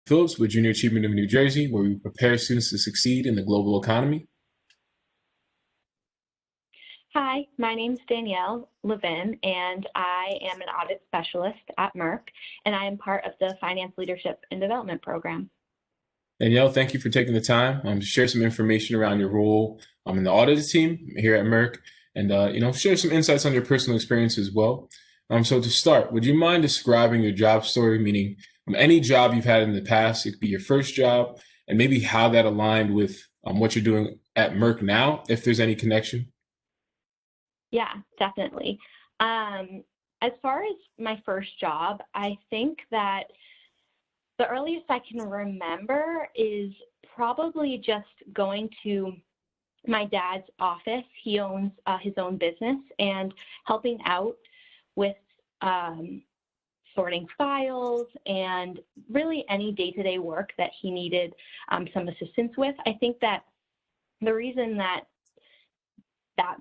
Phillips with Junior Achievement of New Jersey, where we prepare students to succeed in the global economy. Hi, my name's Danielle Levin, and I am an audit specialist at Merck, and I am part of the Finance Leadership and Development Program. Danielle, thank you for taking the time to share some information around your role in the audit team here at Merck, and share some insights on your personal experience as well. So to start, would you mind describing your job story, meaning any job you've had in the past? It could be your first job, and maybe how that aligned with what you're doing at Merck now, if there's any connection. Yeah, definitely. As far as my first job, I think that the earliest I can remember is probably just going to my dad's office. He owns his own business, and helping out with sorting files and really any day-to-day work that he needed some assistance with. I think that the reason that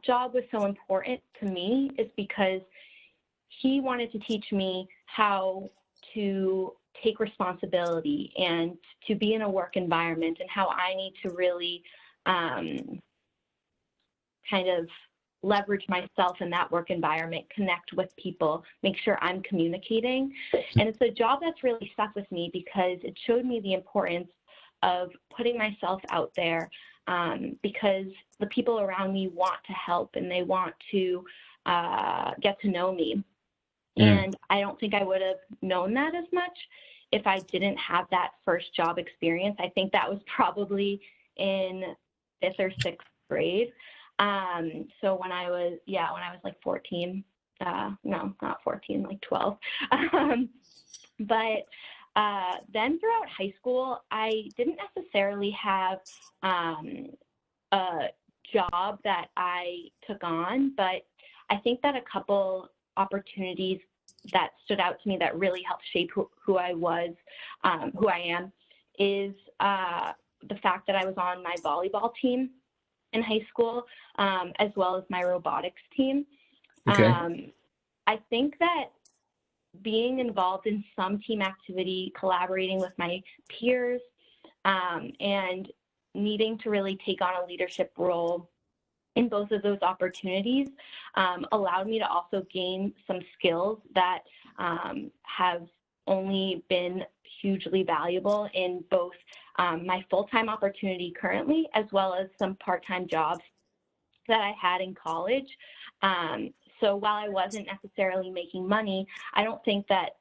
job was so important to me is because he wanted to teach me how to take responsibility and to be in a work environment, and how I need to really kind of leverage myself in that work environment, connect with people, make sure I'm communicating. And it's a job that's really stuck with me because it showed me the importance of putting myself out there, because the people around me want to help and they want to get to know me. And I don't think I would have known that as much if I didn't have that first job experience. I think that was probably in 5th or 6th grade. So when I was like 14, no, not 14, like 12. But then throughout high school, I didn't necessarily have a job that I took on, but I think that a couple opportunities that stood out to me that really helped shape who I was, who I am, is the fact that I was on my volleyball team in high school, as well as my robotics team. Okay. I think that being involved in some team activity, collaborating with my peers, and needing to really take on a leadership role in both of those opportunities allowed me to also gain some skills that have only been hugely valuable in both my full-time opportunity currently, as well as some part-time jobs that I had in college. So while I wasn't necessarily making money, I don't think that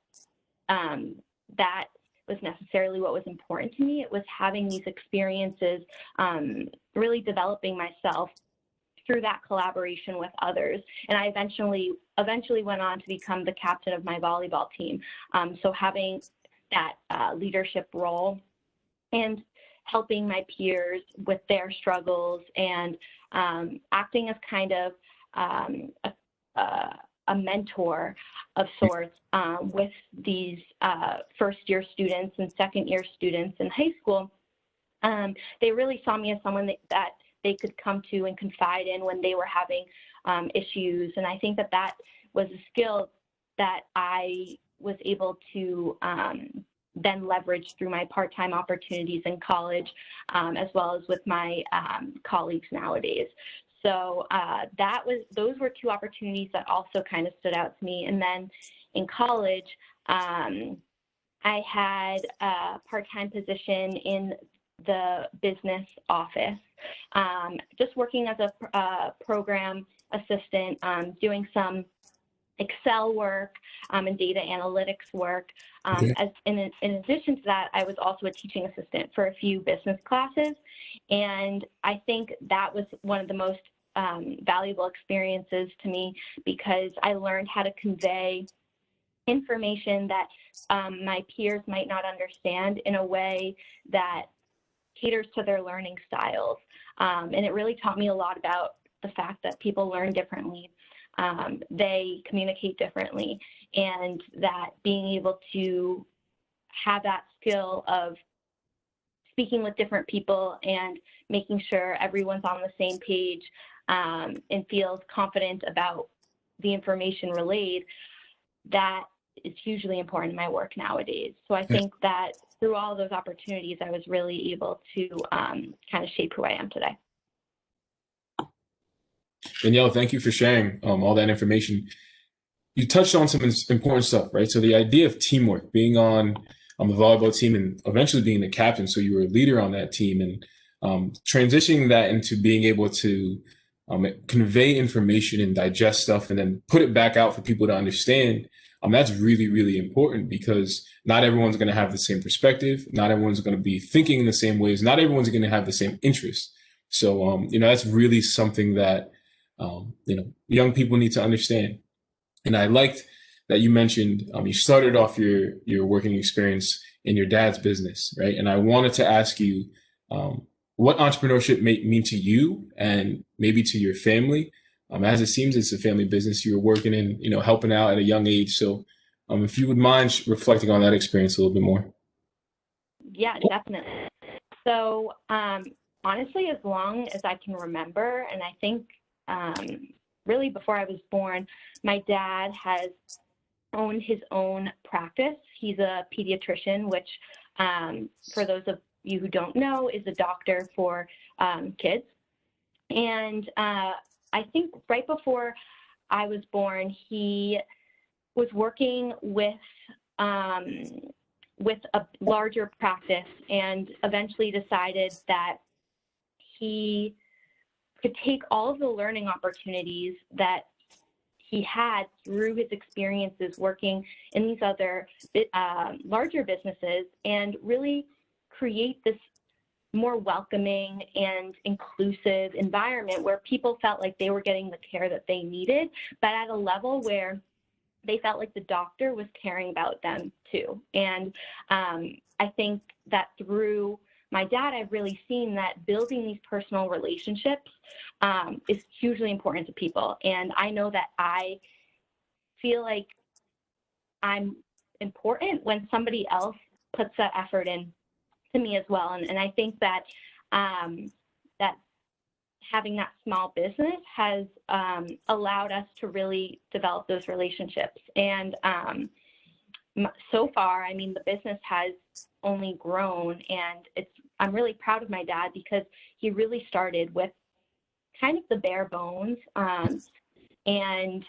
that was necessarily what was important to me. It was having these experiences, really developing myself through that collaboration with others. And I eventually went on to become the captain of my volleyball team. So having that leadership role and helping my peers with their struggles, and acting as kind of a mentor of sorts with these first-year students and second-year students in high school. They really saw me as someone that they could come to and confide in when they were having issues. And I think that was a skill that I was able to then leverage through my part-time opportunities in college, as well as with my colleagues nowadays. So those were two opportunities that also kind of stood out to me. And then in college, I had a part-time position in the business office, just working as a program assistant, doing some Excel work and data analytics work. Okay. In addition to that, I was also a teaching assistant for a few business classes. And I think that was one of the most valuable experiences to me, because I learned how to convey information that my peers might not understand in a way that caters to their learning styles. And it really taught me a lot about the fact that people learn differently. They communicate differently, and that being able to have that skill of speaking with different people and making sure everyone's on the same page and feels confident about the information relayed, that is hugely important in my work nowadays. So I think that through all those opportunities, I was really able to kind of shape who I am today. Danielle, thank you for sharing all that information. You touched on some important stuff, right? So the idea of teamwork, being on the volleyball team and eventually being the captain, so you were a leader on that team, and transitioning that into being able to convey information and digest stuff and then put it back out for people to understand. That's really, really important because not everyone's going to have the same perspective. Not everyone's going to be thinking in the same ways. Not everyone's going to have the same interests. So, that's really something that, young people need to understand. And I liked that you mentioned you started off your working experience in your dad's business, right? And I wanted to ask you what entrepreneurship may mean to you and maybe to your family. As it seems, it's a family business you're working in, helping out at a young age. So if you would mind reflecting on that experience a little bit more. Yeah, definitely. So honestly, as long as I can remember, and I think really before I was born, my dad has owned his own practice. He's a pediatrician, which for those of you who don't know, is a doctor for kids. And I think right before I was born, he was working with a larger practice and eventually decided that he could take all of the learning opportunities that he had through his experiences working in these other larger businesses and really create this more welcoming and inclusive environment where people felt like they were getting the care that they needed, but at a level where they felt like the doctor was caring about them too. And I think that through my dad, I've really seen that building these personal relationships is hugely important to people. And I know that I feel like I'm important when somebody else puts that effort in to me as well. And I think that that having that small business has allowed us to really develop those relationships. And so far, I mean, the business has only grown, and I'm really proud of my dad because he really started with kind of the bare bones and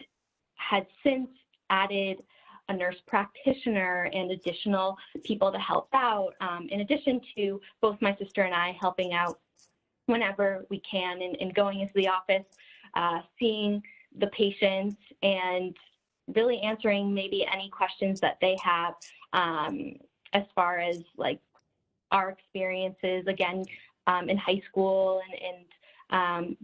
had since added a nurse practitioner and additional people to help out, in addition to both my sister and I helping out whenever we can and going into the office, seeing the patients and really answering maybe any questions that they have as far as like our experiences, again, in high school and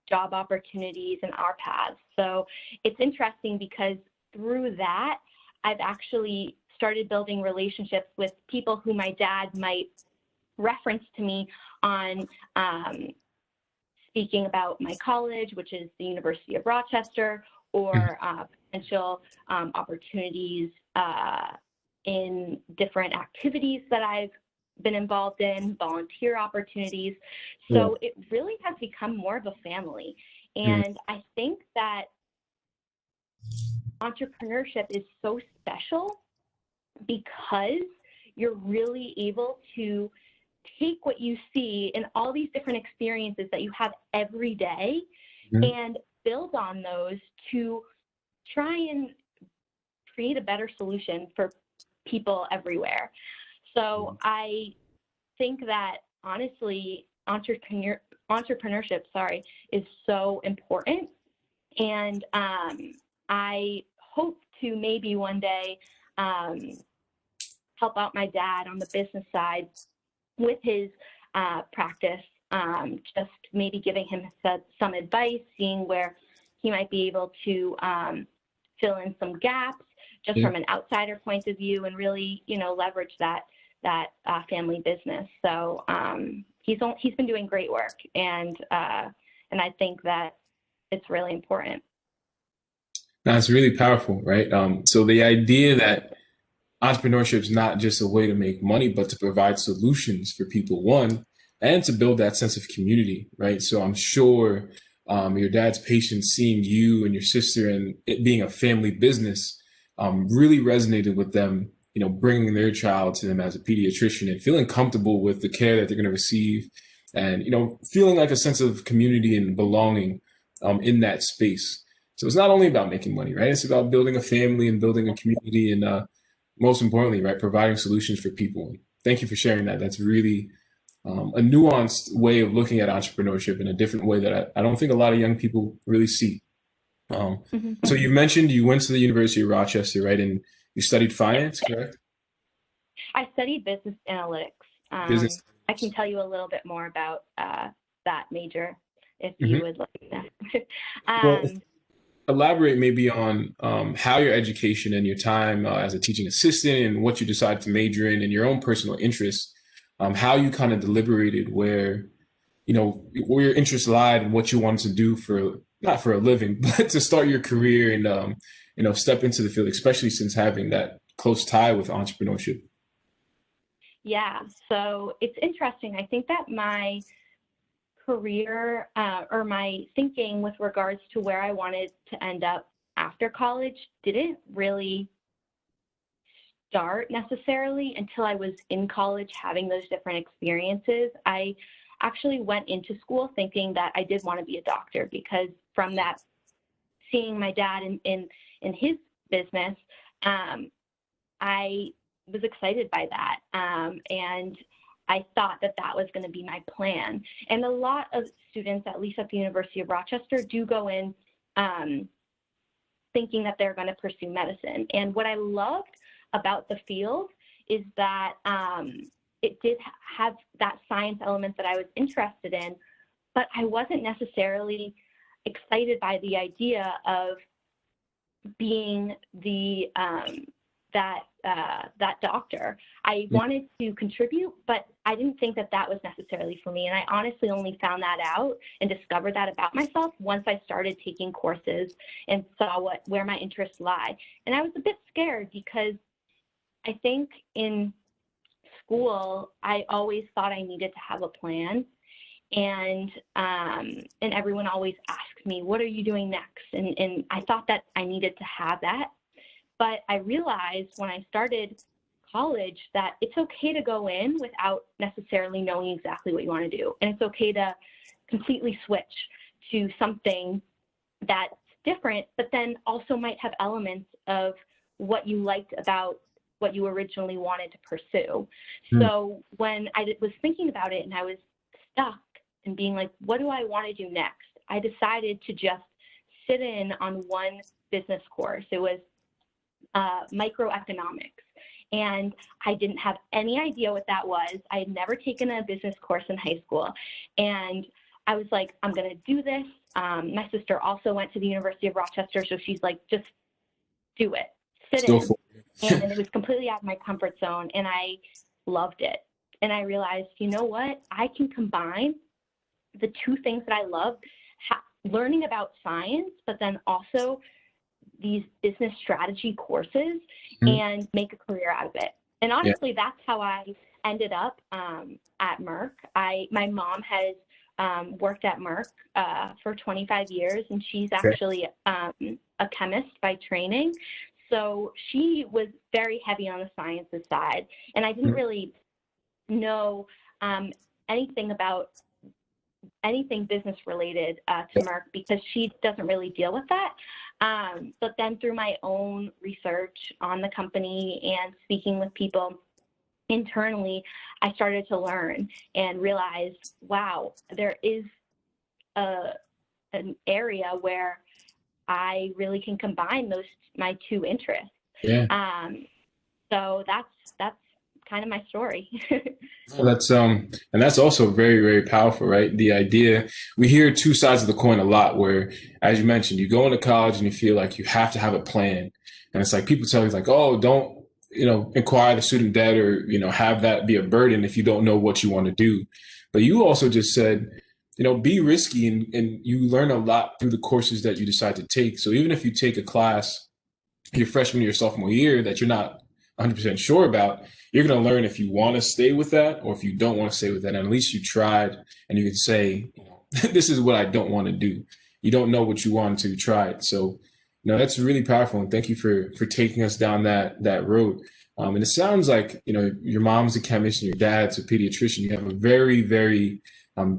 job opportunities and our paths. So it's interesting because through that, I've actually started building relationships with people who my dad might reference to me on speaking about my college, which is the University of Rochester, or potential opportunities in different activities that I've been involved in, volunteer opportunities. So it really has become more of a family. And I think that entrepreneurship is so special because you're really able to take what you see in all these different experiences that you have every day and build on those to try and create a better solution for people everywhere. So I think that honestly, entrepreneurship, is so important. And I hope to maybe one day help out my dad on the business side with his practice, just maybe giving him some advice, seeing where he might be able to fill in some gaps just from an outsider point of view and really, leverage that family business. So he's been doing great work, and I think that it's really important. That's really powerful, right? So the idea that entrepreneurship is not just a way to make money, but to provide solutions for people, one, and to build that sense of community, right? So I'm sure your dad's patience, seeing you and your sister and it being a family business, really resonated with them, bringing their child to them as a pediatrician and feeling comfortable with the care that they're going to receive and, feeling like a sense of community and belonging in that space. So it's not only about making money, right? It's about building a family and building a community and most importantly, right, providing solutions for people. Thank you for sharing that. That's really a nuanced way of looking at entrepreneurship in a different way that I don't think a lot of young people really see. So you mentioned you went to the University of Rochester, right? And you studied finance, correct? I studied business analytics. Business. I can tell you a little bit more about that major if you Mhm. would like that. Well, um, elaborate maybe on how your education and your time as a teaching assistant and what you decided to major in and your own personal interests, how you kind of deliberated where your interests lied and what you wanted to do for, not for a living, but to start your career and, step into the field, especially since having that close tie with entrepreneurship. yeah, so it's interesting. I think that my career or my thinking with regards to where I wanted to end up after college didn't really start necessarily until I was in college having those different experiences. I actually went into school thinking that I did want to be a doctor because from that, seeing my dad in his business, I was excited by that. And I thought that that was going to be my plan. And a lot of students, at least at the University of Rochester, do go in thinking that they're going to pursue medicine. And what I loved about the field is that it did have that science element that I was interested in, but I wasn't necessarily excited by the idea of being that doctor. I wanted to contribute, but I didn't think that that was necessarily for me. And I honestly only found that out and discovered that about myself once I started taking courses and saw where my interests lie. And I was a bit scared because I think in school, I always thought I needed to have a plan. And everyone always asked me, what are you doing next? And I thought that I needed to have that. But I realized when I started college that it's okay to go in without necessarily knowing exactly what you want to do. And it's okay to completely switch to something that's different, but then also might have elements of what you liked about what you originally wanted to pursue. So when I was thinking about it and I was stuck and being like, what do I want to do next? I decided to just sit in on one business course. It was microeconomics. And I didn't have any idea what that was. I had never taken a business course in high school. And I was like, I'm going to do this. My sister also went to the University of Rochester. So she's like, just do it, sit Go in. for it. And it was completely out of my comfort zone. And I loved it. And I realized, you know what? I can combine the two things that I love, learning about science, but then also these business strategy courses and make a career out of it. And Yeah. honestly, that's how I ended up at Merck. My mom has worked at Merck for 25 years, and she's Okay. actually a chemist by training. So she was very heavy on the sciences side, and I didn't really know anything about anything business related to Merck because she doesn't really deal with that. But then through my own research on the company and speaking with people internally, I started to learn and realize, wow, there is an area where I really can combine my two interests. Yeah. So that's kind of my story. Well, and that's also very, very powerful, right? The idea, we hear two sides of the coin a lot where, as you mentioned, you go into college and you feel like you have to have a plan. And it's like people tell you like, oh, don't, acquire the student debt or, have that be a burden if you don't know what you want to do. But you also just said, be risky and you learn a lot through the courses that you decide to take. So even if you take a class your freshman year, sophomore year that you're not 100% sure about, you're going to learn if you want to stay with that or if you don't want to stay with that. And at least you tried and you can say, this is what I don't want to do. You don't know what you want until you try it. So, No, that's really powerful, and thank you for taking us down that road. And it sounds like your mom's a chemist and your dad's a pediatrician. You have a very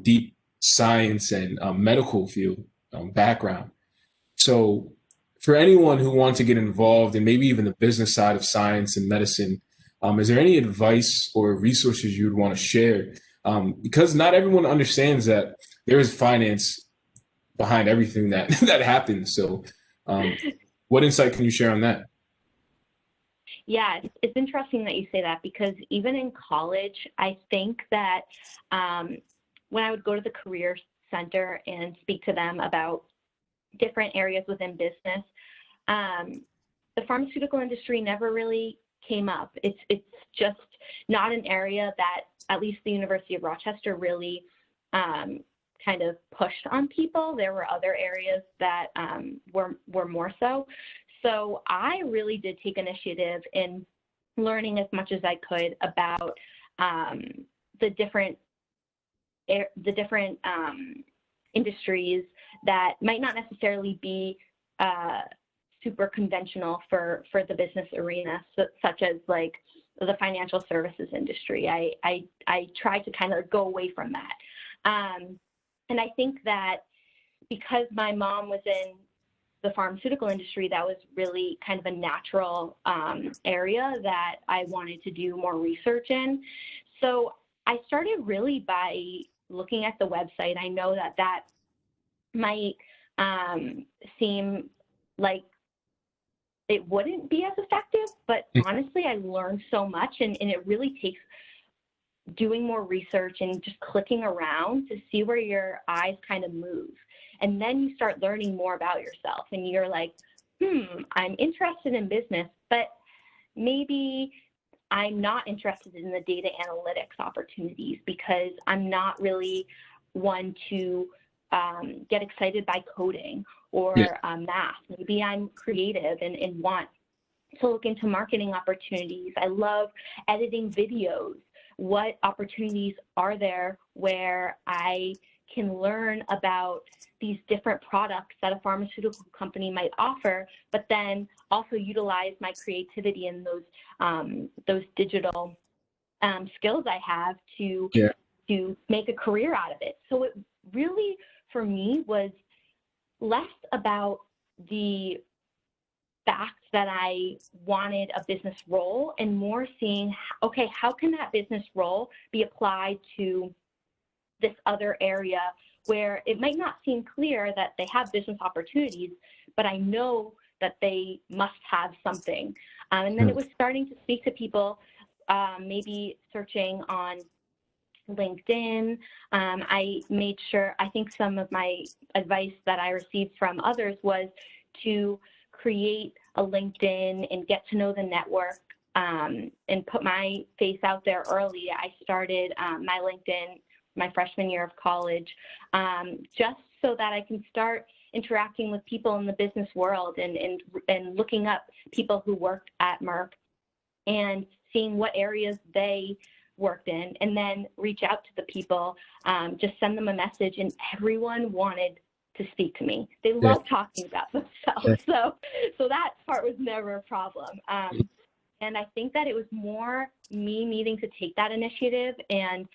deep science and medical field background. So, for anyone who wants to get involved in maybe even the business side of science and medicine, is there any advice or resources you would want to share? Because not everyone understands that there is finance behind everything that that happens. So, what insight can you share on that? Yeah, it's interesting that you say that because even in college, I think that when I would go to the career center and speak to them about different areas within business, the pharmaceutical industry never really came up. It's just not an area that at least the University of Rochester really kind of pushed on people. There were other areas that were more so. So I really did take initiative in learning as much as I could about the different industries that might not necessarily be super conventional for the business arena, such as like the financial services industry. I tried to kind of go away from that. And I think that because my mom was in the pharmaceutical industry, that was really kind of a natural area that I wanted to do more research in. So I started really by looking at the website. I know that might seem like it wouldn't be as effective, but honestly, I learned so much, and it really takes doing more research and just clicking around to see where your eyes kind of move. And then you start learning more about yourself and you're like, I'm interested in business, but maybe I'm not interested in the data analytics opportunities because I'm not really one to get excited by coding or math. Maybe I'm creative and want to look into marketing opportunities. I love editing videos. What opportunities are there where I can learn about these different products that a pharmaceutical company might offer, but then also utilize my creativity and those digital skills I have to make a career out of it. So it really, for me, was less about the fact that I wanted a business role and more seeing, okay, how can that business role be applied to this other area where it might not seem clear that they have business opportunities, but I know that they must have something. And then it was starting to speak to people, maybe searching on LinkedIn. I made sure, I think some of my advice that I received from others was to create a LinkedIn and get to know the network and put my face out there early. I started my LinkedIn my freshman year of college, just so that I can start interacting with people in the business world and looking up people who worked at Merck and seeing what areas they worked in, and then reach out to the people, just send them a message, and everyone wanted to speak to me. They love talking about themselves. So that part was never a problem. And I think that it was more me needing to take that initiative and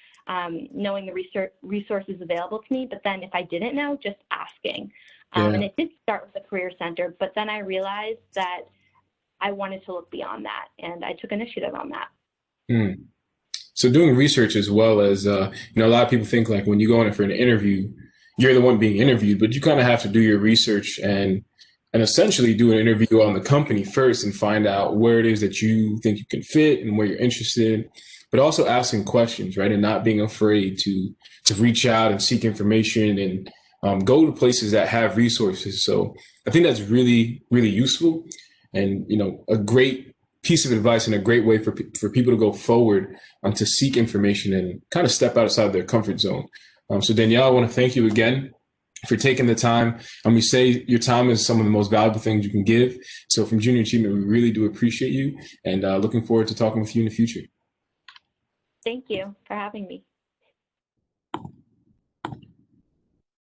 knowing the resources available to me. But then if I didn't know, just asking. And it did start with the Career Center, but then I realized that I wanted to look beyond that, and I took initiative on that. So doing research as well as, a lot of people think like when you go in for an interview, you're the one being interviewed, but you kind of have to do your research and essentially do an interview on the company first and find out where it is that you think you can fit and where you're interested in, but also asking questions, right? And not being afraid to reach out and seek information and go to places that have resources. So I think that's really, really useful and, a great piece of advice and a great way for people to go forward to seek information and kind of step outside their comfort zone. So Danielle, I want to thank you again for taking the time. And we say your time is some of the most valuable things you can give. So from Junior Achievement, we really do appreciate you and looking forward to talking with you in the future. Thank you for having me.